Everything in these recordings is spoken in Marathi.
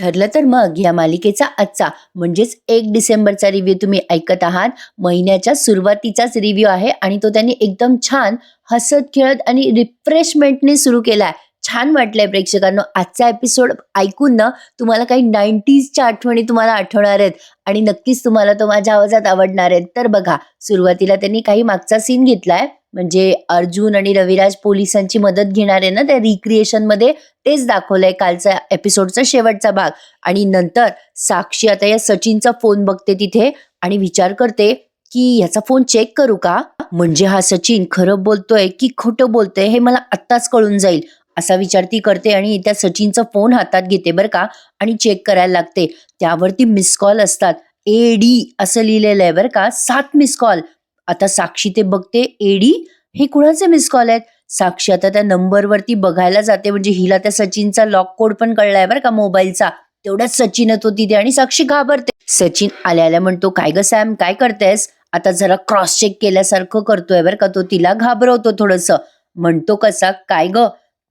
ठरलं तर मग या मालिकेचा आजचा म्हणजेच 1 डिसेंबरचा रिव्ह्यू तुम्ही ऐकत आहात. महिन्याच्या सुरुवातीचाच रिव्ह्यू आहे आणि तो त्यांनी एकदम छान हसत खेळत आणि रिफ्रेशमेंटने सुरू केलाय. छान वाटलंय प्रेक्षकांनो. आजचा एपिसोड ऐकून ना तुम्हाला काही 90sच्या आठवणी तुम्हाला आठवणार आहेत आणि नक्कीच तुम्हाला तो माझ्या आवाजात आवडणार आहेत. तर बघा, सुरुवातीला त्यांनी काही मागचा सीन घेतलाय, म्हणजे अर्जुन आणि रविराज पोलिसांची मदत घेणार आहे ना त्या रिक्रिएशनमध्ये, तेच दाखवलंय कालचा एपिसोडचा शेवटचा भाग. आणि नंतर साक्षी आता या सचिनचा फोन बघते तिथे आणि विचार करते की ह्याचा फोन चेक करू का, म्हणजे हा सचिन खरं बोलतोय की खोटं बोलतोय हे मला आत्ताच कळून जाईल, असा विचार ती करते आणि त्या सचिनचा फोन हातात घेते बरं का आणि चेक करायला लागते. त्यावरती मिस कॉल असतात. एडी असं लिहिलेलं आहे बरं का, 7 मिस कॉल. आता साक्षी ते बघते, एडी हे कुणाचे मिस कॉल आहेत. साक्षी आता त्या नंबरवरती बघायला जाते, म्हणजे हिला त्या सचिनचा लॉक कोड पण कळलाय बरं का मोबाईलचा. तेवढ्याच सचिन येतो तिथे आणि साक्षी घाबरते. सचिन आल्या आल्या म्हणतो, काय ग सॅम काय करतेस. आता जरा क्रॉस चेक केल्यासारखं करतोय बरं का तो, तिला घाबरवतो थोडस. म्हणतो कसा, काय ग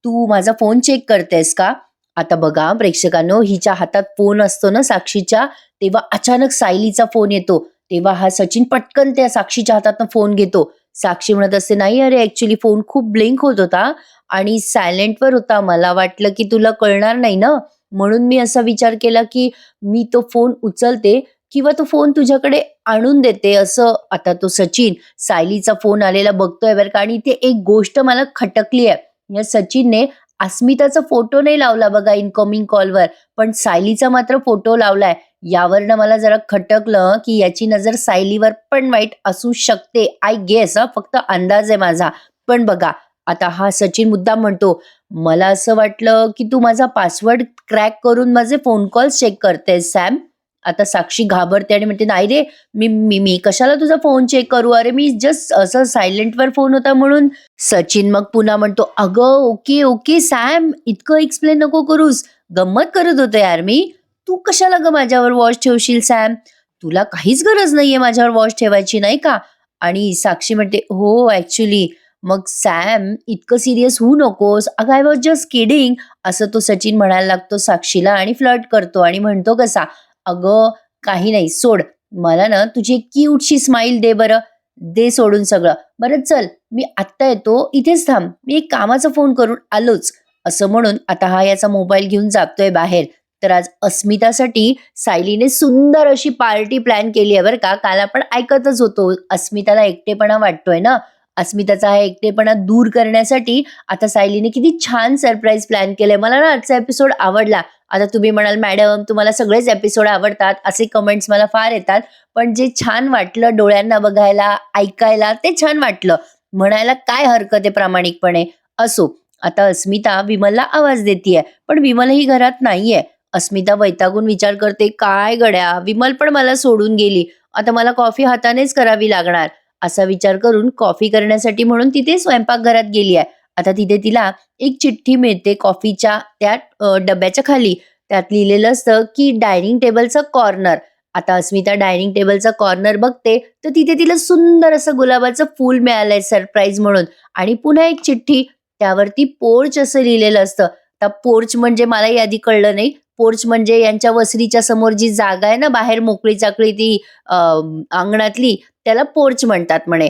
तू माझा फोन चेक करतेस का. आता बघा प्रेक्षकांनो, हिच्या हातात फोन असतो ना साक्षीच्या, तेव्हा अचानक सायलीचा फोन येतो. तेव्हा हा सचिन पटकन त्या साक्षीच्या हातातनं फोन घेतो. साक्षी म्हणत असते, नाही अरे ऍक्च्युली फोन खूप ब्लिंक होत होता आणि सायलेंटवर होता, मला वाटलं की तुला कळणार नाही ना, म्हणून मी असा विचार केला की मी तो फोन उचलते किंवा तो फोन तुझ्याकडे आणून देते असं. आता तो सचिन सायलीचा फोन आलेला बघतोय बरं का, आणि इथे एक गोष्ट मला खटकली आहे. या सचिनने अस्मिताचा फोटो नाही लावला बघा इनकमिंग कॉलवर, पण सायलीचा मात्र फोटो लावलाय. यावरनं मला जरा खटकलं की याची नजर सायलीवर पण वाईट असू शकते. आय गेस, फक्त अंदाज आहे माझा. पण बघा, आता हा सचिन मुद्दाम म्हणतो, मला असं वाटलं की तू माझा पासवर्ड क्रॅक करून माझे फोन कॉल्स चेक करतेस सॅम. आता साक्षी घाबरते आणि म्हणते, नाही रे, मी मी मी कशाला तुझा फोन चेक करू, अरे मी जस्ट असं सायलेंटवर फोन होता म्हणून. सचिन मग पुन्हा म्हणतो, अगं ओके ओके सॅम, इतकं एक्सप्लेन नको करूस, गंमत करत होते यार मी. तू कशाला ग माझ्यावर वॉच ठेवशील सॅम, तुला काहीच गरज नाहीये माझ्यावर वॉच ठेवायची नाही का. आणि साक्षी म्हणते, हो ऍक्च्युली. मग सॅम इतकं सिरियस होऊ नकोस, अगं आय वॉज जस्ट किडिंग, असं तो सचिन म्हणायला लागतो साक्षीला आणि फ्लर्ट करतो आणि म्हणतो कसा, अगं काही नाही सोड, मला ना तुझी एक क्यूटशी स्माईल दे बरं, दे सोडून सगळं. बरं चल, मी आत्ता येतो, इथेच थांब, मी एक कामाचा फोन करून आलोच, असं म्हणून आता हा याचा मोबाईल घेऊन जातोय बाहेर. तर आज अस्मितासाठी सायलीने सुंदर अशी पार्टी प्लॅन केली आहे बरं का. काल आपण ऐकतच होतो, अस्मिताला एकटेपणा वाटतोय ना, अस्मिताचा हा एकटेपणा दूर करण्यासाठी आता सायलीने किती छान सरप्राईज प्लॅन केलंय. मला ना आजचा एपिसोड आवडला. आता तुम्ही म्हणाल, मॅडम तुम्हाला सगळेच एपिसोड आवडतात, असे कमेंट्स मला फार येतात, पण जे छान वाटलं डोळ्यांना बघायला ऐकायला ते छान वाटलं, म्हणायला काय हरकत आहे प्रामाणिकपणे. असो, आता अस्मिता विमलला आवाज देतीये, पण विमलही घरात नाहीये. अस्मिता वैतागून विचार करते, काय गड्या, विमल पण मला सोडून गेली, आता मला कॉफी हातानेच करावी लागणार, असा विचार करून कॉफी करण्यासाठी म्हणून तिथे स्वयंपाकघरात गेली आहे. आता तिथे तिला एक चिठ्ठी मिळते कॉफीच्या त्या डब्याच्या खाली. त्यात लिहिलेलं असतं की डायनिंग टेबलचा कॉर्नर. आता अस्मिता डायनिंग टेबलचा कॉर्नर बघते तर तिथे तिला सुंदर असं गुलाबाचं फूल मिळालंय सरप्राईज म्हणून, आणि पुन्हा एक चिठ्ठी, त्यावरती पोर्च असं लिहिलेलं असतं. आता पोर्च म्हणजे मलाही आधी कळलं नाही. पोर्च म्हणजे यांच्या वसरीच्या समोर जी जागा आहे ना बाहेर मोकळी चाकळी ती अंगणातली, त्याला पोर्च म्हणतात म्हणे.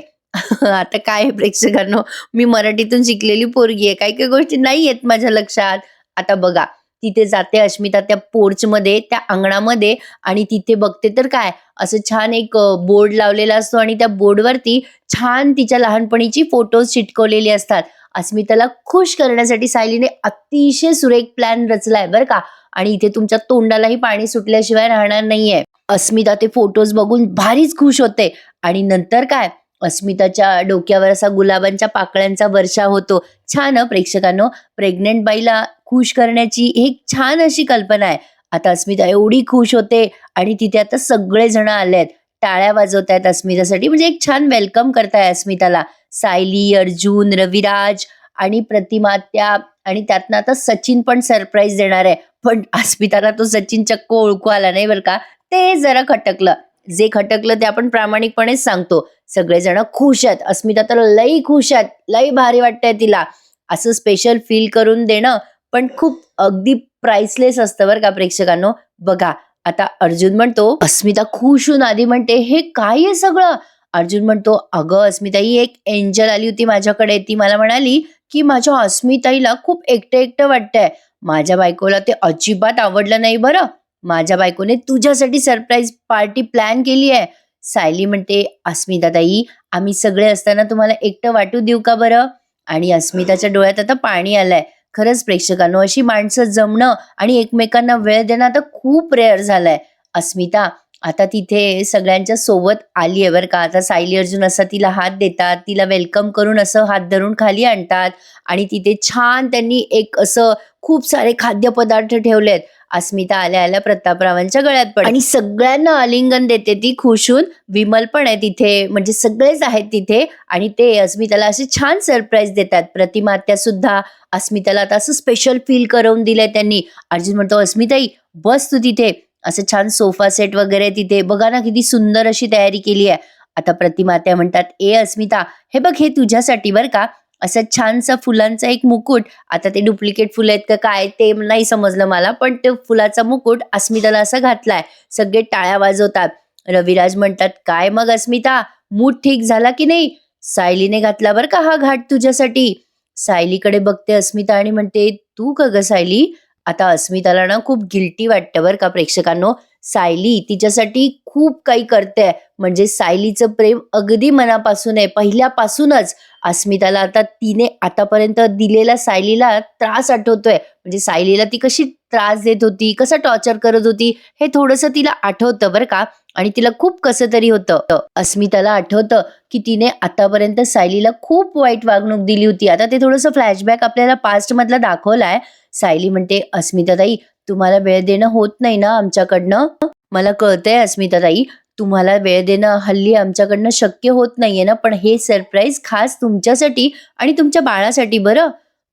आता काय आहे प्रेक्षकांनो, मी मराठीतून शिकलेली पोरगी आहे, काही काही गोष्टी नाही येत माझ्या लक्षात. आता बघा, तिथे जाते अस्मिता त्या पोर्चमध्ये, त्या अंगणामध्ये, आणि तिथे बघते तर काय, असं छान एक बोर्ड लावलेला असतो आणि त्या बोर्डवरती छान तिच्या लहानपणीची फोटोज चिटकवलेली असतात. अस्मिताला खुश करण्यासाठी सायलीने अतिशय सुरेख प्लॅन रचलाय बरं का, आणि इथे तुमच्या तोंडालाही पाणी सुटल्याशिवाय राहणार नाहीये. अस्मिता ते फोटोज बघून भारीच खुश होते आणि नंतर काय, अस्मिताच्या डोक्यावर असा गुलाबांच्या पाकळ्यांचा वर्षाव होतो. छान प्रेक्षकांनो, प्रेग्नेंट बाईला खुश करण्याची एक छान अशी कल्पना आहे. आता अस्मिता एवढी खुश होते आणि तिथे आता सगळे जण आलेत, टाळ्या वाजवत आहेत अस्मितासाठी, म्हणजे एक छान वेलकम करताय अस्मिताला. सायली, अर्जुन, रविराज आणि प्रतिमा त्या, आणि त्यातनं आता सचिन पण सरप्राईज देणार आहे. पण अस्मिताला तो सचिन चक्क ओळखू आला नाही बरं का, ते जरा खटकलं. जे खटकलं ते आपण प्रामाणिकपणेच सांगतो. सगळेजण खुश आहेत, अस्मिता तर लई खुश आहेत, लई भारी वाटतंय तिला. असं स्पेशल फील करून देणं पण खूप अगदी प्राइसलेस असतं बरं का प्रेक्षकांनो. बघा आता अर्जुन म्हणतो, अस्मिता खुश होऊन आधी म्हणते, हे काय आहे सगळं? अर्जुन म्हणतो, अगं अस्मिता, ही एक एंजल आली होती माझ्याकडे. ती मला म्हणाली की माझ्या अस्मिताईला खूप एकटं एकटं वाटतंय. माझ्या बायकोला ते अजिबात आवडलं नाही बरं. माझ्या बायकोने तुझ्यासाठी सरप्राईज पार्टी प्लॅन केली आहे. सायली म्हणते, अस्मिता ताई, आम्ही सगळे असताना तुम्हाला एकटं वाटू देऊ का बरं? आणि अस्मिताच्या डोळ्यात आता पाणी आलंय. खरंच प्रेक्षकांनो, अशी माणसं जमणं आणि एकमेकांना वेळ देणं आता खूप रेअर झालंय. अस्मिता आता तिथे सगळ्यांच्या सोबत आली आहे बरं का. आता सायली अर्जुन असं तिला हात देतात, तिला वेलकम करून असं हात धरून खाली आणतात आणि तिथे छान त्यांनी एक असं खूप सारे खाद्यपदार्थ ठेवलेत. अस्मिता आल्या आल्या प्रतापरावांच्या गळ्यात पडते आणि सगळ्यांना आलिंगन देते ती खुश होऊन. विमल पण आहे तिथे, म्हणजे सगळेच आहेत तिथे आणि ते अस्मिताला असे छान सरप्राईज देतात. प्रतिमा आत्या सुद्धा अस्मिताला आता असं स्पेशल फील करून दिलंय त्यांनी. अर्जुन म्हणतो, अस्मिताई बस तू तिथे. असं छान सोफा सेट वगैरे तिथे बघा ना, किती सुंदर अशी तयारी केली आहे. आता प्रतिमा आत्या म्हणतात, ए अस्मिता, हे बघ, हे तुझ्यासाठी बरं का. असं छानसा फुलांचा एक मुकुट. आता ते डुप्लिकेट फुलं आहेत का काय ते नाही समजलं मला, पण ते फुलाचा मुकुट अस्मिताला असा घातलाय. सगळे टाळ्या वाजवतात. रविराज म्हणतात, काय मग अस्मिता, मूड ठीक झाला की नाही? सायलीने घातला बरं का हा घाट तुझ्यासाठी. सायलीकडे बघते अस्मिता आणि म्हणते, तू का ग सायली? आता अस्मिताला ना खूप गिल्टी वाटतं बरं का प्रेक्षकांनो. सायली तिच्यासाठी खूप काही करते, म्हणजे सायलीचं प्रेम अगदी मनापासून आहे, पहिल्यापासूनच. अस्मिताला आता तिने आतापर्यंत दिलेला सायलीला त्रास आठवतोय, म्हणजे सायलीला ती कशी त्रास देत होती, कसं टॉर्चर करत होती, हे थोडंसं तिला आठवतं बरं का. आणि तिला खूप कसं तरी होतं. अस्मिताला आठवतं की तिने आतापर्यंत सायलीला खूप वाईट वागणूक दिली होती. आता ते थोडंसं फ्लॅशबॅक आपल्याला पास्ट मधला दाखवलाय. सायली म्हणते, अस्मिताताई, तुम्हाला वेळ देणं होत नाही ना आमच्याकडनं? मला कळतंय अस्मिताताई, तुम्हाला वेळ देणं हल्ली आमच्याकडनं शक्य होत नाहीये ना, पण हे सरप्राईज खास तुमच्यासाठी आणि तुमच्या बाळासाठी बरं.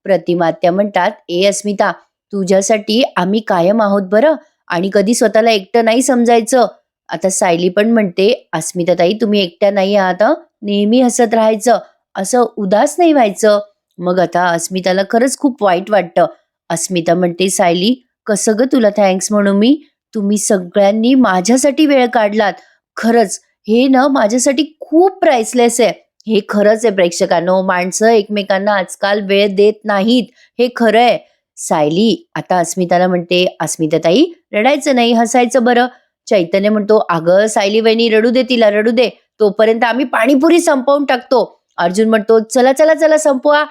प्रतिमा आत्या म्हणतात, ए अस्मिता, तुझ्यासाठी आम्ही कायम आहोत बरं, आणि कधी स्वतःला एकटं नाही समजायचं. आता सायली पण म्हणते, अस्मिताताई, तुम्ही एकट्या नाही आहात हं. नेहमी हसत राहायचं, असं उदास नाही व्हायचं. मग आता अस्मिताला खरंच खूप वाईट वाटतं. अस्मिता म्हणते, सायली, कसं ग तुला थँक्स म्हणू मी? तुम्ही सगळ्यांनी माझ्यासाठी वेळ काढलात. खरंच हे ना माझ्यासाठी खूप प्राइसलेस आहे. हे खरंच आहे प्रेक्षकांनो, माणसं एकमेकांना आजकाल वेळ देत नाहीत, हे खरं आहे. सायली आता अस्मिताला म्हणते, अस्मिताताई, रडायचं नाही, हसायचं बरं. चैतन्य म्हणतो, अगं सायली वहिनी, रडू दे तिला, रडू दे, तोपर्यंत आम्ही पाणीपुरी संपवून टाकतो. अर्जुन म्हणतो, चला चला चला संपवा.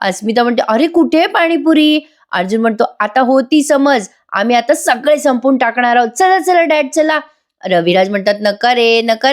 अस्मिता म्हणते, अरे कुठे पाणीपुरी? अर्जुन म्हणतो, आता होती समज, आम्ही आता सगळे संपून टाकणार आहोत, चला चला डॅड चला. रविराज म्हणतात, नका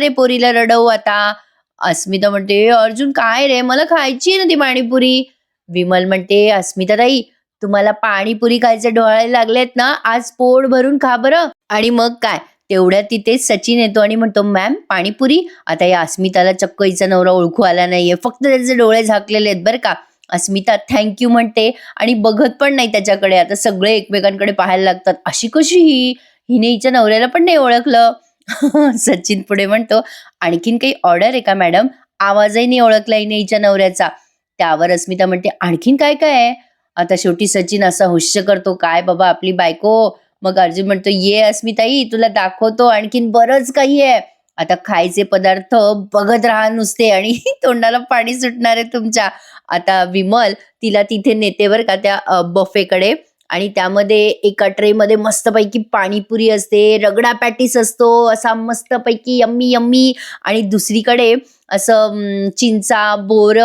रे पोरीला रडवू आता. अस्मिता म्हणते, अर्जुन काय रे, मला खायची आहे ना ती पाणीपुरी. विमल म्हणते, अस्मिता ताई, तुम्हाला पाणीपुरी खायचे डोळे लागलेत ना, आज पोट भरून खा बरं. आणि मग काय, तेवढ्यात तिथे सचिन येतो आणि म्हणतो, मॅम पाणीपुरी. आता या अस्मिताला चक्क हिचा नवरा ओळखू आला नाहीये, फक्त त्याचे डोळे झाकलेले आहेत बरं का. अस्मिता थँक्यू म्हणते आणि बघत पण नाही त्याच्याकडे. आता सगळे एकमेकांकडे पाहायला लागतात, अशी कशी हिने हिच्या नवऱ्याला पण नाही ओळखलं. सचिन पुढे म्हणतो, आणखीन काही ऑर्डर आहे का मॅडम? आवाजही नाही ओळखला हिने हिच्या नवऱ्याचा. त्यावर अस्मिता म्हणते, आणखीन काय काय आहे? आता शेवटी सचिन असा हुश्य करतो, काय बाबा आपली बायको. मग अर्जुन म्हणतो, ये अस्मिताई, तुला दाखवतो आणखीन बरंच काही आहे. आता खायचे पदार्थ बघत राहा नुसते आणि तोंडाला पाणी सुटणार आहे तुमच्या. आता विमल तिला तिथे नेते बरं का त्या बफेकडे, आणि त्यामध्ये एका ट्रे मध्ये मस्तपैकी पाणीपुरी असते, रगडा पॅटीस असतो असा मस्तपैकी यम्मी यम्मी, आणि दुसरीकडे असं चिंचा, बोर,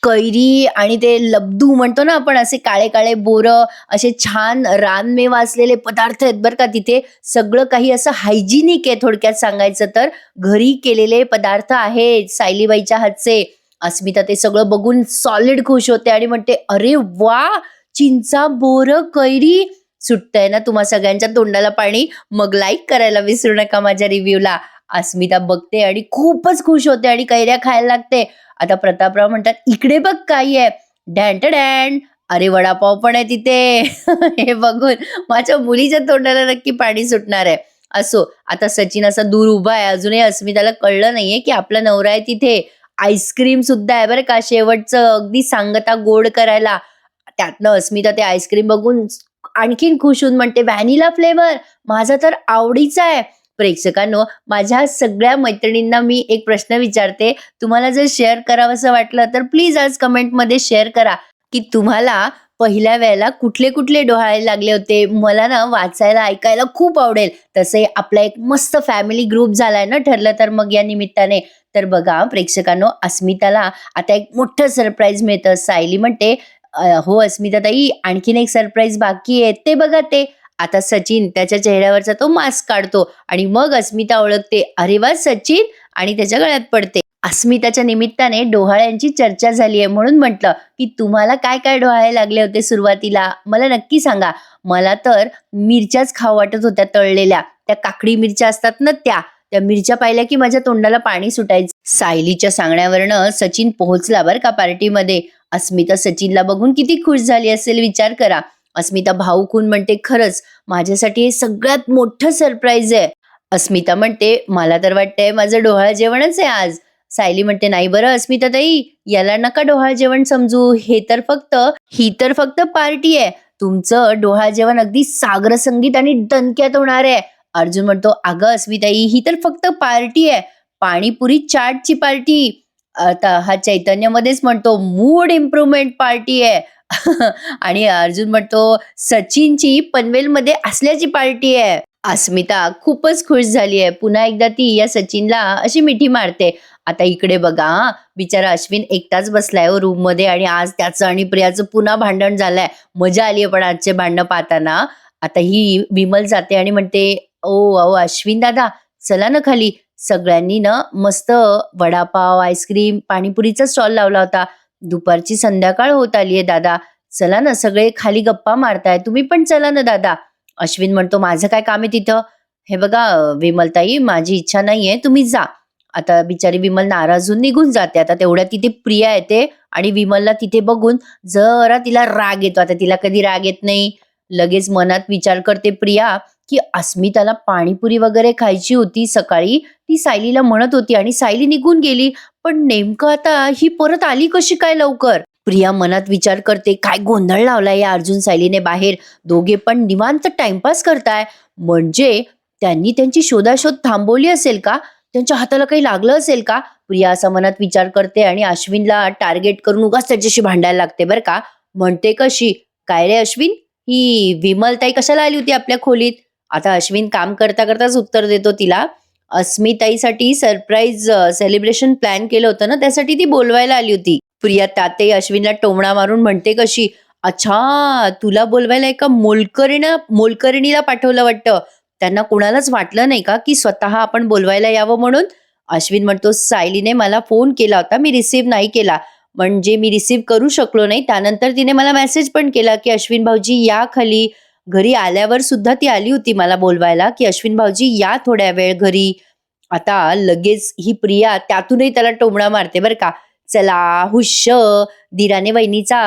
कैरी आणि ते लब्धू म्हणतो ना आपण, असे काळे काळे बोर, असे छान रानमेवा असलेले पदार्थ आहेत बरं का तिथे. सगळं काही असं हायजिनिक आहे, थोडक्यात सांगायचं तर घरी केलेले पदार्थ आहेत सायलीबाईच्या हातचे. अस्मिता ते सगळं बघून सॉलिड खुश होते आणि म्हणते, अरे वा, चिंचा, बोर, कैरी, सुटतंय ना तुम्हा सगळ्यांच्या तोंडाला पाणी. मग लाईक करायला विसरू नका माझ्या रिव्ह्यूला. अस्मिता बघते आणि खूपच खुश होते आणि कैऱ्या खायला लागते. आता प्रतापराव म्हणतात, इकडे बघ काय आहे. डॅन डॅन, अरे वडापाव पण आहे तिथे. हे बघून माझ्या मुलीच्या तोंडाला नक्की पाणी सुटणार आहे. असो, आता सचिन असा दूर उभा आहे, अजूनही अस्मिताला कळलं नाहीये की आपला नवरा आहे तिथे. आईस्क्रीम सुद्धा आहे बरं का, शेवटचं अगदी सांगता गोड करायला. त्यातनं अस्मिता ते आईस्क्रीम बघून आणखीन खुश होऊन म्हणते, व्हॅनिला फ्लेवर माझा तर आवडीचा आहे. प्रेक्षकांनो, माझ्या सगळ्या मैत्रिणींना मी एक प्रश्न विचारते, तुम्हाला जर शेअर करावंसं वाटलं तर प्लीज आज कमेंटमध्ये शेअर करा की तुम्हाला पहिल्या वेळेला कुठले कुठले डोहाळे लागले होते. मला ना वाचायला ऐकायला खूप आवडेल. तसे आपला एक मस्त फॅमिली ग्रुप झालाय ना ठरलं तर मग या निमित्ताने. तर बघा प्रेक्षकांनो, अस्मिताला आता एक मोठं सरप्राईज मिळतं. सायली म्हणते, हो अस्मिताताई, आणखीन एक सरप्राईज बाकी आहे, ते बघा ते. आता सचिन त्याच्या चेहऱ्यावरचा तो मास्क काढतो आणि मग अस्मिता ओळखते, अरे वा सचिन, आणि त्याच्या गळ्यात पडते. अस्मिताच्या निमित्ताने डोहाळ्यांची चर्चा झाली आहे म्हणून म्हटलं की तुम्हाला काय काय डोहाळे लागले होते सुरुवातीला, मला नक्की सांगा. मला तर मिरच्याच खाऊ वाटत होत्या तळलेल्या, त्या काकडी मिरच्या असतात ना त्या मिरच्या पाहिल्या की माझ्या तोंडाला पाणी सुटायचं. सायलीच्या सांगण्यावरनं सचिन पोहोचला बरं का पार्टीमध्ये. अस्मिता सचिनला बघून किती खुश झाली असेल विचार करा. अस्मिता भाऊक होऊन म्हणते, खरंच माझ्यासाठी हे सगळ्यात मोठं सरप्राईज आहे. अस्मिता म्हणते, मला तर वाटतंय माझं डोहाळ जेवणच आहे आज. सायली म्हणते, नाही बरं अस्मिताताई, याला नका डोहाळ जेवण समजू, ही तर फक्त पार्टी आहे. तुमचं डोहाळ जेवण अगदी सागर संगीत आणि दणक्यात होणार आहे. अर्जुन म्हणतो, अगं अस्मिताई, ही तर फक्त पार्टी आहे, पाणीपुरी चाटची पार्टी. आता हा चैतन्यमध्येच म्हणतो, मूड इम्प्रुव्हमेंट पार्टी आहे. आणि अर्जुन म्हणतो, सचिनची पनवेलमध्ये असल्याची पार्टी आहे. अस्मिता खूपच खुश झाली आहे. पुन्हा एकदा ती या सचिनला अशी मिठी मारते. आता इकडे बघा, बिचारा अश्विन एकटाच बसलाय हो रूम मध्ये, आणि आज त्याचं आणि प्रियाचं पुन्हा भांडण झालंय. मजा आली आहे पण आजचे भांडणं पाहताना. आता ही विमल जाते आणि म्हणते, ओ अश्विन दादा, चला ना खाली. सगळ्यांनी ना मस्त वडापाव, आईस्क्रीम, पाणीपुरीचा स्टॉल लावला होता. दुपारची संध्याकाळ होत आलीये दादा, चला ना, सगळे खाली गप्पा मारताय, तुम्ही पण चला ना दादा. अश्विन म्हणतो, माझं काय काम आहे तिथं. हे बघा विमलताई, माझी इच्छा नाहीये, तुम्ही जा. आता बिचारी विमल नाराज होऊन निघून जाते. आता तेवढ्या तिथे प्रिया येते आणि विमलला तिथे बघून जरा तिला राग येतो. आता तिला कधी राग येत नाही. लगेच मनात विचार करते प्रिया की अस्मिताला पाणीपुरी वगैरे खायची होती सकाळी, ती सायलीला म्हणत होती आणि सायली निघून गेली, पण नेमकं आता ही परत आली कशी काय लवकर. प्रिया मनात विचार करते, काय गोंधळ लावलाय या अर्जुन सायलीने बाहेर. दोघे पण निवांत टाइमपास करताय, म्हणजे त्यांनी त्यांची शोधाशोध थांबवली असेल का, त्यांच्या हाताला काही लागलं असेल का. प्रिया असा मनात विचार करते आणि अश्विनला टार्गेट करून उगाच त्याच्याशी भांडायला लागते बरं का. म्हणते कशी, काय रे अश्विन, ही विमलताई कशाला आली होती आपल्या खोलीत. आता अश्विन काम करता करताच उत्तर देतो तिला, अस्मिताईसाठी सरप्राईज सेलिब्रेशन प्लॅन केलं होतं ना, त्यासाठी ती बोलवायला आली होती. प्रिया ताते अश्विनला टोमणा मारून म्हणते कशी, अच्छा, तुला बोलवायला एका मोलकरणीला पाठवलं वाटतं. त्यांना कोणालाच वाटलं नाही का की स्वतः आपण बोलवायला यावं म्हणून. अश्विन म्हणतो, सायलीने मला फोन केला होता, मी रिसीव्ह नाही केला, म्हणजे मी रिसीव्ह करू शकलो नाही. त्यानंतर तिने मला मेसेज पण केला की अश्विन भाऊजी या खाली. घरी आल्यावर सुद्धा ती आली होती मला बोलवायला की अश्विन भाऊजी या थोड्या वेळ घरी. आता लगेच ही प्रिया त्यातूनही त्याला टोमणा मारते बरं का. चला हुश्श, दिराने वहिनीचा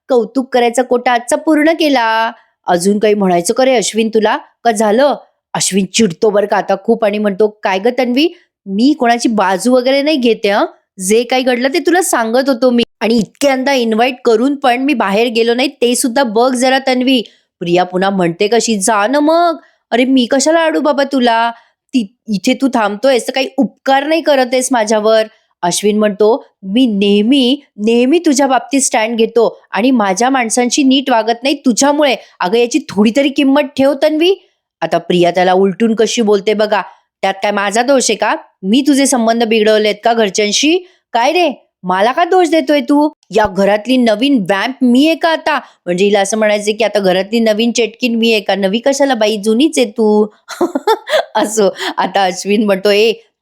कौतुक करायचा कोटा आजचा पूर्ण केला. अजून काही म्हणायचं का रे अश्विन तुला, का झालं. अश्विन चिडतो बरं का आता खूप आणि म्हणतो, काय ग तन्वी, मी कोणाची बाजू वगैरे नाही घेते, जे काही घडलं ते तुला सांगत होतो मी, आणि इतक्यांदा इन्व्हाइट करून पण मी बाहेर गेलो नाही, ते सुद्धा बघ जरा तन्वी. प्रिया पुन्हा म्हणते कशी, जा ना मग, अरे मी कशाला आडू बाबा तुला, इथे तू थांबतोयस तर काही उपकार नाही करत आहेस माझ्यावर. अश्विन म्हणतो, मी नेहमी तुझ्या बाबतीत स्टँड घेतो आणि माझ्या माणसांशी नीट वागत नाही तुझ्यामुळे, अगं याची थोडी तरी किंमत ठेव तन्वी. आता प्रिया त्याला उलटून कशी बोलते बघा, त्यात काय माझा दोष आहे का, मी तुझे संबंध बिघडवलेत का घरच्यांशी, काय रे मला का दोष देतोय तू. या घरातली नवीन वॅम्प मी आहे का आता, म्हणजे हिला असं म्हणायचं की आता घरातली नवीन चेटकीन मी आहे का, नवी कशाला बाई, जुनीच आहे तू. असो. आता अश्विन म्हणतो,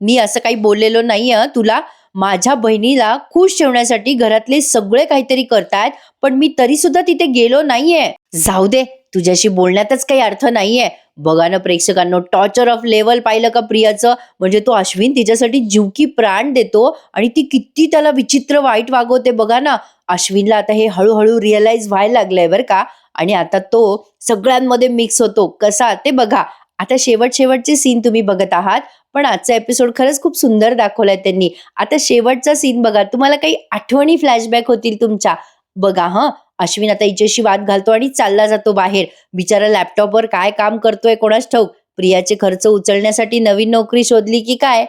मी असं काही बोललेलो नाही तुला, माझ्या बहिणीला खुश ठेवण्यासाठी घरातले सगळे काहीतरी करतायत, पण मी तरी सुद्धा तिथे गेलो नाहीये. जाऊ दे, तुझ्याशी बोलण्यातच काही अर्थ नाहीये. बघा ना प्रेक्षकांनो, टॉर्चर ऑफ लेवल पाहिलं का प्रियाचं, म्हणजे तो अश्विन तिच्यासाठी जीव की प्राण देतो आणि ती किती त्याला विचित्र वाईट वागवते बघा ना. अश्विनला आता हे हळूहळू रिअलाइज व्हायला लागलंय बरं का, आणि आता तो सगळ्यांमध्ये मिक्स होतो कसा ते बघा. आता शेवटचे सीन तुम्ही बघत आहात, पण आजचा एपिसोड खरंच खूप सुंदर दाखवलाय त्यांनी. आता शेवटचा सीन बघा, तुम्हाला काही आठवणी फ्लॅशबॅक होतील तुमच्या. बघा अश्विन आता हिच्याशी वाद घालतो आणि चालला जातो बाहेर. बिचारा लॅपटॉपवर काय काम करतोय कोणास ठाऊक. प्रियाचे खर्च उचलण्यासाठी नवीन नोकरी शोधली की काय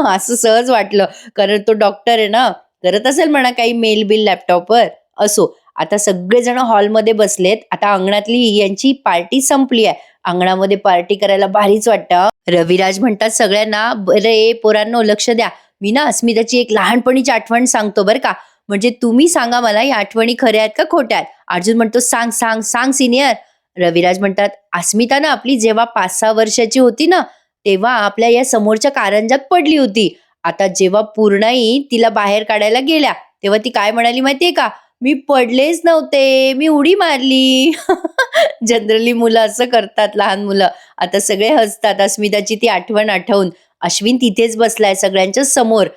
असं सहज वाटलं, कारण तो डॉक्टर आहे ना, करत असेल म्हणा काही मेल बिल लॅपटॉपवर. असो, आता सगळेजण हॉलमध्ये बसलेत. आता अंगणातली यांची पार्टी संपली आहे. अंगणामध्ये पार्टी करायला भारीच वाटतं. रविराज म्हणतात सगळ्यांना, बरे पोरांनो लक्ष द्या, मी ना अस्मिताची एक लहानपणीची आठवण सांगतो बरं का, म्हणजे तुम्ही सांगा मला या आठवणी खऱ्या आहेत का खोट्या आहेत. अर्जुन म्हणतो सांग सांग सांग सिनियर. रविराज म्हणतात, अस्मिता ना आपली जेव्हा 5-6 वर्षाची होती ना, तेव्हा आपल्या या समोरच्या कारंजात पडली होती. आता जेव्हा पूर्णाई तिला बाहेर काढायला गेल्या, तेव्हा ती काय म्हणाली माहितीये का, मी पडलेच नव्हते, मी उडी मारली. जनरली मुलं असं करतात, लहान मुलं. आता सगळे हसतात अस्मिताची ती आठवण आठवून. अश्विन तिथेच बसलाय सगळ्यांच्या समोर.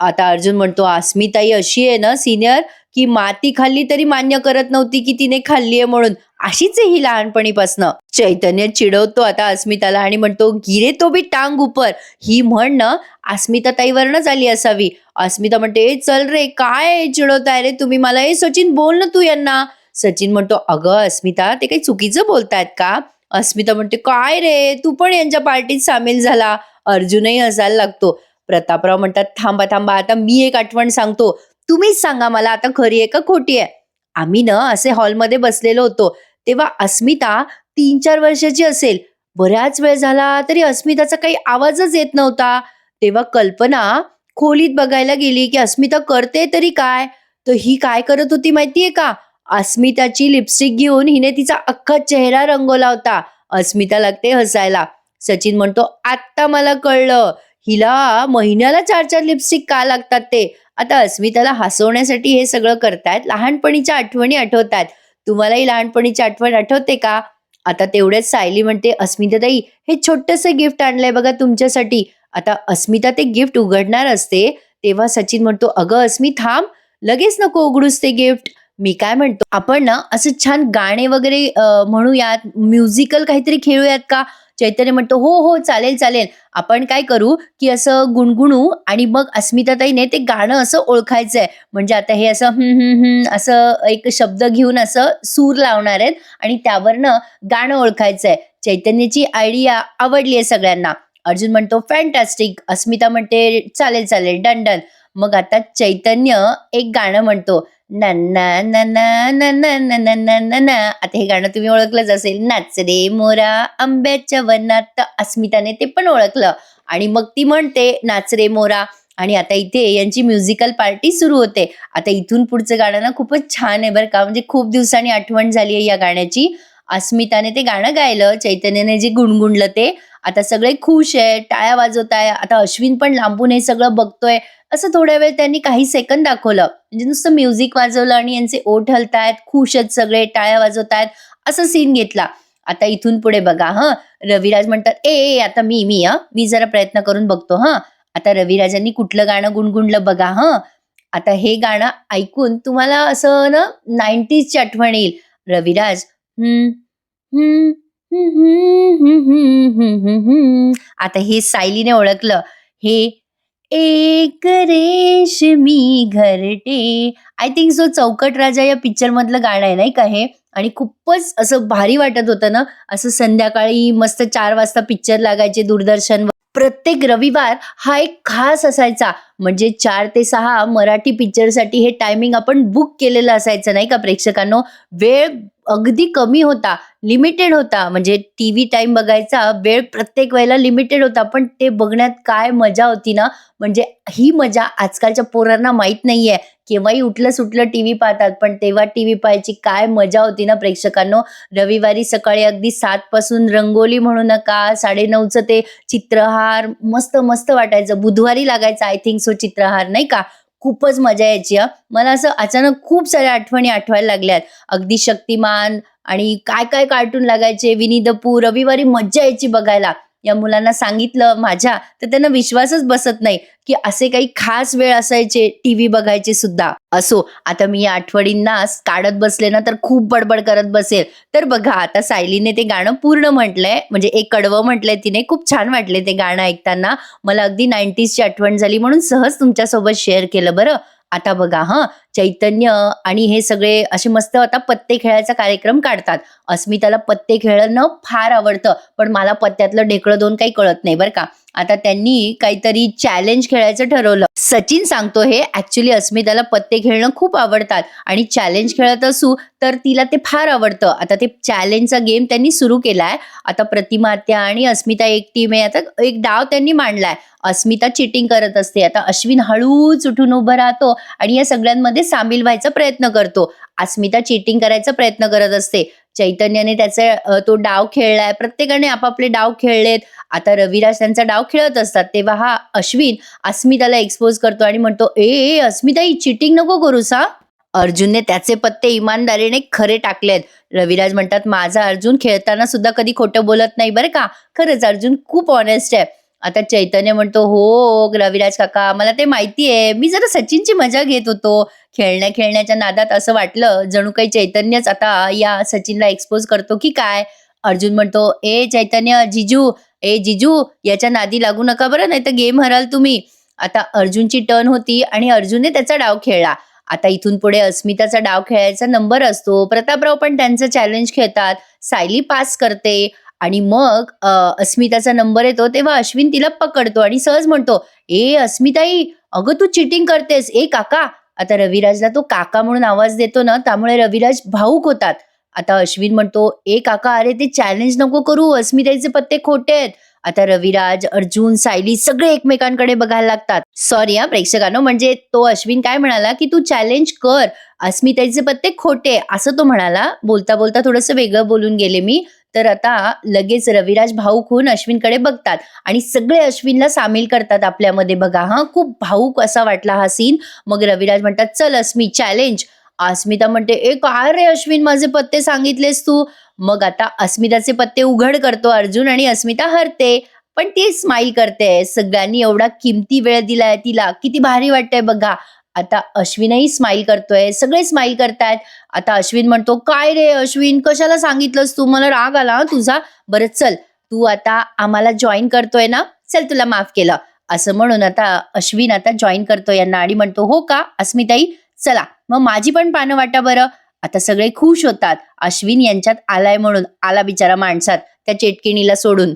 आता अर्जुन म्हणतो, अस्मिताई अशी आहे ना सिनियर, की माती खाल्ली तरी मान्य करत नव्हती की तिने खाल्लीये म्हणून. अशीच आहे ही लहानपणीपासनं. चैतन्य चिडवतो आता अस्मिताला आणि म्हणतो, गिरे तो भी टांग ऊपर. ही म्हण ना अस्मिता ताईवरनच आली असावी. अस्मिता म्हणते, "ए चल रे, काय चिडवताय रे तुम्ही मला, ए सचिन बोल ना तू यांना." सचिन म्हणतो, अगं अस्मिता ते काही चुकीचं बोलतायत का. अस्मिता म्हणते, काय रे तू पण यांच्या पार्टीत सामील झाला. अर्जुनही हसायला लागतो. प्रतापराव म्हणतात, थांबा थांबा, आता मी एक आठवण सांगतो, तुम्हीच सांगा मला आता खरी आहे का खोटी आहे. आम्ही ना असे हॉलमध्ये बसलेलो होतो, तेव्हा अस्मिता 3-4 वर्षाची असेल. बऱ्याच वेळ झाला तरी अस्मिताचा काही आवाजच येत नव्हता. तेव्हा कल्पना खोलीत बघायला गेली की अस्मिता करते तरी काय. तर ही काय करत होती माहितीये का, अस्मिताची लिपस्टिक घेऊन हिने तिचा अख्खा चेहरा रंगवला होता. अस्मिता लागते हसायला. सचिन म्हणतो, आत्ता मला कळलं, हिला महिन्याला 4-4 लिपस्टिक का लागतात ते. आता अस्मिताला हसवण्यासाठी हे सगळं करतायत. लहानपणीच्या आठवणी आठवतात. तुम्हालाही लहानपणीची आठवण आठवते का. आता तेवढ्याच सायली म्हणते, अस्मिताताई हे छोटंसं गिफ्ट आणलंय बघा तुमच्यासाठी. आता अस्मिता ते गिफ्ट उघडणार असते, तेव्हा सचिन म्हणतो, अगं अस्मी थांब, लगेच नको उघडूस ते गिफ्ट. मी काय म्हणतो, आपण ना असं छान गाणे वगैरे म्हणूयात, म्युझिकल काहीतरी खेळूयात का. चैतन्य म्हणतो, हो हो चालेल चालेल. आपण काय करू की असं गुणगुणू आणि मग अस्मिताताईने ते गाणं असं ओळखायचंय. म्हणजे आता हे असं असं एक शब्द घेऊन असं सूर लावणार आहेत आणि त्यावरनं गाणं ओळखायचंय. चैतन्याची आयडिया आवडली आहे सगळ्यांना. अर्जुन म्हणतो फॅन्टॅस्टिक. अस्मिता म्हणते चालेल चालेल, डन डन. मग आता चैतन्य एक गाणं म्हणतो, ना ना ना ना ना ना ना ना ना ना ना. आता हे गाणं तुम्ही ओळखलंच असेल, नाच रे मोरा आंब्याच्या वनात. तर अस्मिताने ते पण ओळखलं आणि मग ती म्हणते नाच रे मोरा. आणि आता इथे यांची म्युझिकल पार्टी सुरू होते. आता इथून पुढचं गाणं ना खूपच छान आहे बरं का, म्हणजे खूप दिवसांनी आठवण झाली आहे या गाण्याची. अस्मिताने ते गाणं गायलं, चैतन्याने जे गुणगुणलं ते. आता सगळे खुश आहे, टाळ्या वाजवत आहे. आता अश्विन पण लांबून हे सगळं बघतोय. असं थोड्या वेळ त्यांनी काही सेकंद दाखवलं, म्हणजे नुसतं म्युझिक वाजवलं आणि यांचे ओठ हलतायत, खुश आहेत सगळे, टाळ्या वाजवतायत, असं सीन घेतला. आता इथून पुढे बघा रविराज म्हणतात, ए ए, आता मी जरा प्रयत्न करून बघतो आता रविराजांनी कुठलं गाणं गुणगुणलं बघा आता हे गाणं ऐकून तुम्हाला असं ना 90sची आठवण येईल. रविराज हम्म हम्म आता हे सायलीने ओळखलं. हे एक रेशमी घरटे, आय थिंक सो चौकट राजा या पिक्चर मधलं गाणं आहे नाही का हे. आणि खूपच असं भारी वाटत होतं ना, असं संध्याकाळी मस्त 4 वाजता पिक्चर लागायचे दूरदर्शनवर. प्रत्येक रविवार हा एक खास असायचा, म्हणजे 4 ते 6 मराठी पिक्चरसाठी हे टायमिंग आपण बुक केलेलं असायचं नाही का प्रेक्षकांनो. वेळ अगदी कमी होता, लिमिटेड होता, म्हणजे टीव्ही टाइम बघायचा वेळ प्रत्येक वेळेला लिमिटेड होता, पण ते बघण्यात काय मजा होती ना. म्हणजे ही मजा आजकालच्या पोरांना माहित नाहीये. केव्हाही उठलं सुटलं टीव्ही पाहतात, पण तेव्हा टीव्ही पाहायची काय मजा होती ना प्रेक्षकांनो. रविवारी सकाळी अगदी 7 पासून रंगोली म्हणू नका, 9:30चं ते चित्रहार मस्त मस्त वाटायचं. बुधवारी लागायचं आय थिंक सो चित्रहार नाही का. खूपच मजा यायची मला असं अचानक खूप साऱ्या आठवणी आठवायला लागल्यात. अगदी शक्तिमान आणि काय काय कार्टून लागायचे, विनी द पू. रविवारी मज्जा यायची बघायला. या मुलांना सांगितलं माझ्या तर त्यांना विश्वासच बसत नाही की असे काही खास वेळ असायचे टीव्ही बघायचे सुद्धा. असो, आता मी या आठवणींना काढत बसले ना तर खूप बडबड करत बसेल. तर बघा आता सायलीने ते गाणं पूर्ण म्हटलंय, म्हणजे एक कडवं म्हटलंय तिने. खूप छान वाटले ते गाणं ऐकताना. मला अगदी 90sची आठवण झाली म्हणून सहज तुमच्यासोबत शेअर केलं बरं. आता बघा चैतन्य आणि हे सगळे असे मस्त आता पत्ते खेळायचा कार्यक्रम काढतात. अस्मिताला पत्ते खेळणं फार आवडतं, पण मला पत्त्यातलं ढेकळं दोन काही कळत नाही बरं का. आता त्यांनी काहीतरी चॅलेंज खेळायचं ठरवलं. सचिन सांगतो हे ऍक्च्युली अस्मिताला पत्ते खेळणं खूप आवडतात आणि चॅलेंज खेळत असू तर तिला ते फार आवडतं. आता ते चॅलेंजचा गेम त्यांनी सुरू केलाय. आता प्रतिमा आत्या आणि अस्मिता एक टीम आहे. आता एक डाव त्यांनी मांडलाय. अस्मिता चिटिंग करत असते. आता अश्विन हळूच उठून उभं राहतो आणि या सगळ्यांमध्ये सामील व्हायचा प्रयत्न करतो. अस्मिता चिटिंग करायचा प्रयत्न करत असते. चैतन्याने त्याचा तो डाव खेळलाय. प्रत्येकाने आपापले डाव खेळलेत. आता रविराज त्यांचा डाव खेळत असतात तेव्हा हा अश्विन अस्मिताला एक्सपोज करतो आणि म्हणतो, ए अस्मिता, ही चिटिंग नको करूस हा. अर्जुनने त्याचे पत्ते इमानदारीने खरे टाकलेत. रविराज म्हणतात, माझा अर्जुन खेळताना सुद्धा कधी खोटं बोलत नाही बरं का. खरंच अर्जुन खूप ऑनेस्ट आहे. आता चैतन्य म्हणतो, हो रविराज काका, मला ते माहितीये, मी जरा सचिनची मजा घेत होतो. खेळण्याच्या नादात असं वाटलं जणू काही चैतन्यच आता या सचिनला एक्सपोज करतो की काय. अर्जुन म्हणतो, ए चैतन्य, जिजू याच्या नादी लागू नका बरं, नाही तर गेम हराल तुम्ही. आता अर्जुनची टर्न होती आणि अर्जुनने त्याचा डाव खेळला. आता इथून पुढे अस्मिताचा डाव खेळायचा नंबर असतो. प्रतापराव पण त्यांचं चॅलेंज खेळतात. सायली पास करते आणि मग अस्मिताचा नंबर येतो तेव्हा अश्विन तिला पकडतो आणि सहज म्हणतो, ए अस्मिताई, अगं तू चिटिंग करतेस, ए काका. आता रविराजला तो काका म्हणून आवाज देतो ना, त्यामुळे रविराज भाऊक होतात. आता अश्विन म्हणतो, ए काका, अरे ते चॅलेंज नको करू, अस्मिताईचे पत्ते खोटे आहेत. आता रविराज, अर्जुन, सायली सगळे एकमेकांकडे बघायला लागतात. सॉरी हा प्रेक्षकांनो, म्हणजे तो अश्विन काय म्हणाला की तू चॅलेंज कर, अस्मिताईचे पत्ते खोटे, असं तो म्हणाला. बोलता बोलता थोडंसं वेगळं बोलून गेले मी. तर आता लगेच रविराज भाऊक होऊन अश्विनकडे बघतात आणि सगळे अश्विनला सामील करतात आपल्यामध्ये. बघा हा, खूप भाऊक असा वाटला हा सीन. मग रविराज म्हणतात, चल अस्मी, चॅलेंज. अस्मिता म्हणते, ए काय रे अश्विन, माझे पत्ते सांगितलेस तू. मग आता अस्मिताचे पत्ते उघड करतो अर्जुन आणि अस्मिता हरते. पण ती स्माइल करते. सगळ्यांनी एवढा किमती वेळ दिलाय तिला, किती भारी वाटतंय बघा. आता अश्विनही स्माइल करतोय, सगळे स्माइल करतायत. आता अश्विन म्हणतो, काय रे अश्विन, कशाला सांगितलंस तू, मला राग आला तुझा. बरं चल, तू आता आम्हाला जॉईन करतोय ना, चल तुला माफ केलं. असं म्हणून आता अश्विन आता जॉईन करतो यांना आणि म्हणतो, हो का अस्मिताई, चला मग माझी पण पानं वाटा बरं. आता सगळे खुश होतात. अश्विन यांच्यात आलाय म्हणून, आला बिचारा माणसात त्या चेटकिणीला सोडून.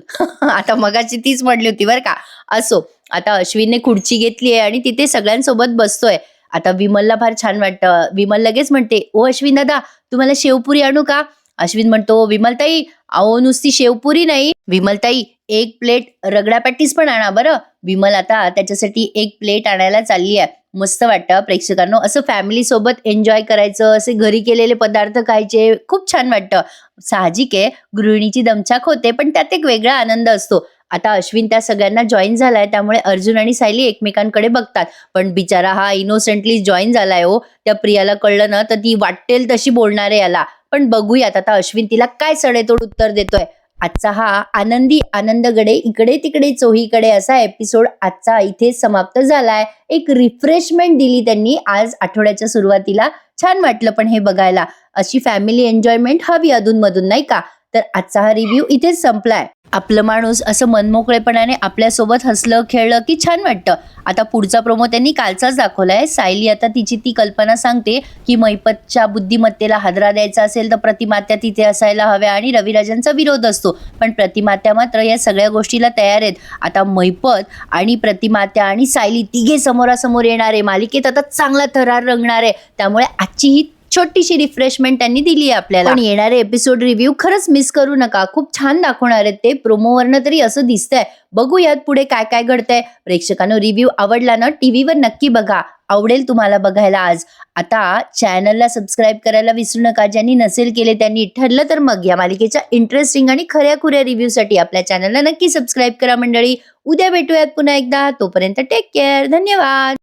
आता मगाची तीच म्हटली होती बरं का. असो, आता अश्विनने खुर्ची घेतली आहे आणि तिथे सगळ्यांसोबत बसतोय. आता विमलला फार छान वाटतं. विमल लगेच म्हणते, ओ अश्विन दादा, तुम्हाला शेवपुरी आणू का. अश्विन म्हणतो, विमलताई, अहो नुसती शेवपुरी नाही, विमलताई एक प्लेट रगडा पॅटीस पण आणा बरं. विमल आता त्याच्यासाठी एक प्लेट आणायला चालली आहे. मस्त वाटतं प्रेक्षकांनो, असं फॅमिली सोबत एन्जॉय करायचं, असे घरी केलेले पदार्थ खायचे, खूप छान वाटतं. साहजिक आहे, गृहिणीची दमछाक होते, पण त्यात एक वेगळा आनंद असतो. आता अश्विन त्या सगळ्यांना जॉईन झालाय, त्यामुळे अर्जुन आणि सायली एकमेकांकडे बघतात. पण बिचारा हा इनोसेंटली जॉईन झालाय हो. त्या प्रियाला कळलं ना तर ती वाटेल तशी बोलणार आहे याला. पण बघूयात आता अश्विन तिला काय सडेतोड उत्तर देतोय. आजचा हा आनंदी आनंदगडे इकडे तिकडे चोहीकडे असा एपिसोड आजचा इथे समाप्त झालाय. एक रिफ्रेशमेंट दिली त्यांनी आज आठवड्याच्या सुरुवातीला. छान वाटलं पण हे बघायला. अशी फॅमिली एन्जॉयमेंट हवी अधूनमधून, नाही का. तर आजचा हा रिव्ह्यू इथेच संपलाय. आपलं माणूस असं मनमोकळेपणाने आपल्यासोबत हसलं खेळलं की छान वाटतं. आता पुढचा प्रोमो त्यांनी कालचाच दाखवलाय. सायली आता तिची ती कल्पना सांगते की मैपतच्या बुद्धिमत्तेला हादरा द्यायचा असेल तर प्रतिमात्या तिथे असायला हव्या आणि रविराजांचा विरोध असतो. पण प्रतिमात्या मात्र या सगळ्या गोष्टीला तयार आहेत. आता मैपत आणि प्रतिमात्या आणि सायली तिघे समोरासमोर येणारे, मालिकेत आता चांगला थरार रंगणार आहे. त्यामुळे आजची ही छोटीशी रिफ्रेशमेंट त्यांनी दिली आहे आपल्याला. पण येणारे एपिसोड रिव्ह्यू खरंच मिस करू नका. खूप छान दाखवणार आहेत ते. प्रोमोवरनं तरी असं दिसतंय. बघूयात पुढे काय काय घडतंय. प्रेक्षकांनो, रिव्ह्यू आवडला ना, टीव्हीवर नक्की बघा, आवडेल तुम्हाला बघायला. आज आता चॅनलला सबस्क्राईब करायला विसरू नका. ज्यांनी नसेल केले त्यांनी. ठरलं तर मग या मालिकेच्या इंटरेस्टिंग आणि खऱ्या रिव्ह्यूसाठी आपल्या चॅनलला नक्की सबस्क्राईब करा मंडळी. उद्या भेटूयात पुन्हा एकदा. तोपर्यंत टेक केअर. धन्यवाद.